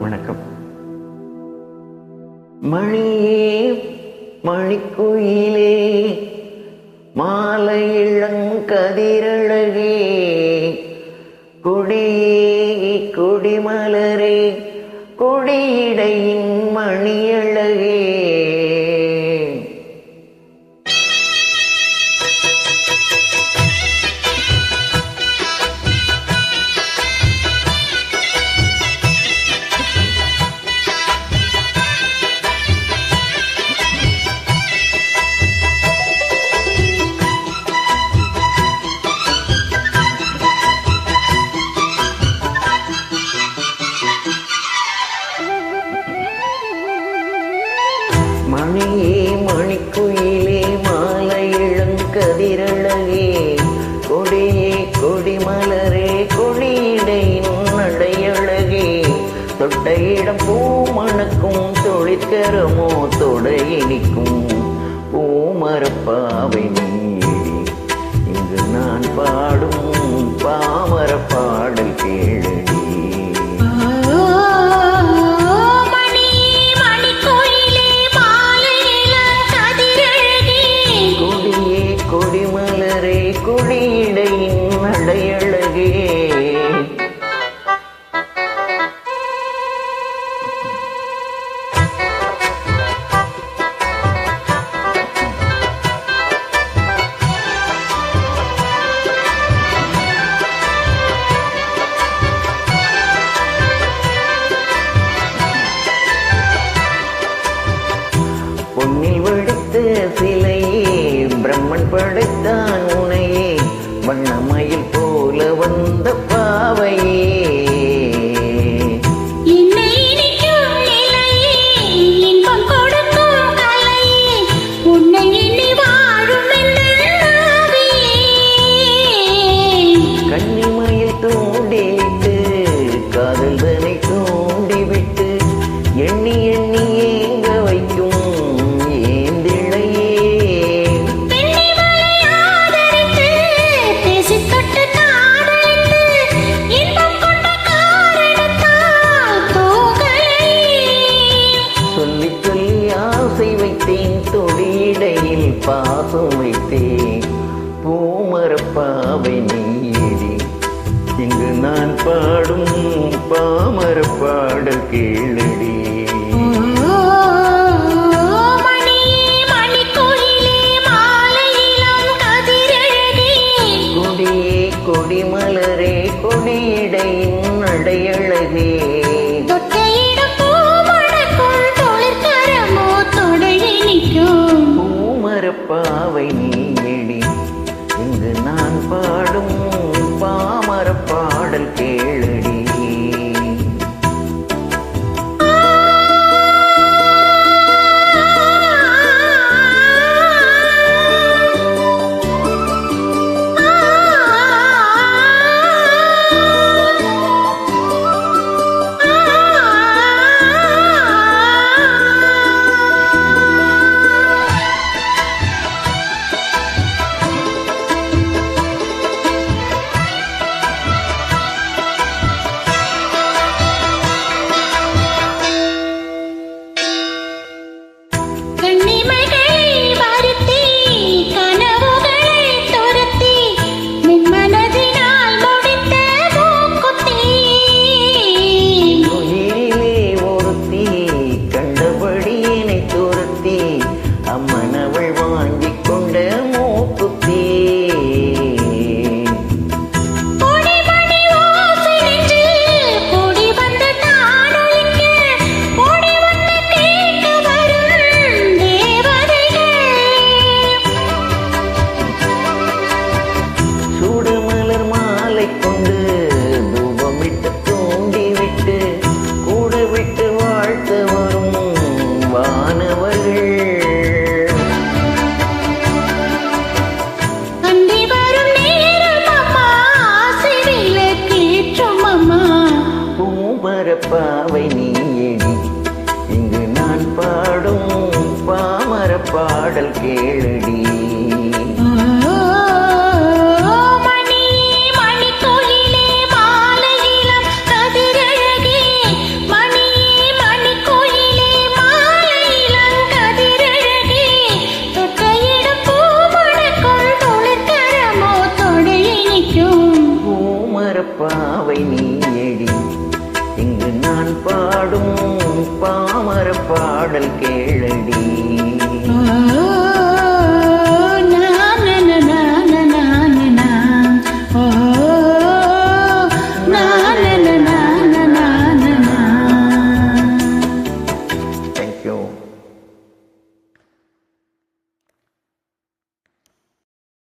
வணக்கம். மணியே மணிக்குயிலே மாலை இளங்கதிரழகே கொடியே கொடிமலரே கொடியிடையின் மணியழகே மணியே மணிக்குயிலே மாலை இளங்கதிரழகே கொடியே கொடிமலரே கொடியிடையின் நடையழகே தொட்ட இடம் பூமணக்கும் தொழிற்கரமோ தொடையினிக்கும் பூமரப்பாவை நீயே இங்கு நான் பாடும் பாமர பாடல் கேளடி. கொடிமலரே கொடியிடையின் நடையழகே பொன்னில் வெடித்த சிலையே பிரம்மன் படைத்தான் உனையே வண்ணமயில் போல வந்த பாவையே கன்னிமயில் தூண்டிவிட்டு காதல் தனை தூண்டிவிட்டு எண்ணி எண்ணி ஏங்க வைக்கும் தொடியிடையில் பாசம் வைத்தேன் பூமரப்பாவை நீடி இங்கு நான் பாடும் பாமர பாடல் கேளடி. கொடியே கொடிமலரே கொடியிடையின் நடையழகே பூமரப்பாவை நீடி இங்கு நான் பாடும் பாமர பாடல் கேளடி. அம்மனவள் வாங்கிக் கொண்ட மூக்குத்தீ சூடுமலர் மாலை கொண்டு தூபமிட்டு தூண்டிவிட்டு கூட விட்டு வாழ்த்து வரும் வானவர்கள் பாவை நீயடி இங்கு நான் பாடும் பாமர பாடல் கேளடி. மணி மணிக்கொயிலே மாலை இளம் கதிரழகே பாவை நீயடி. இங்கு நான் பாடும் பாமர பாடல் கேளடி.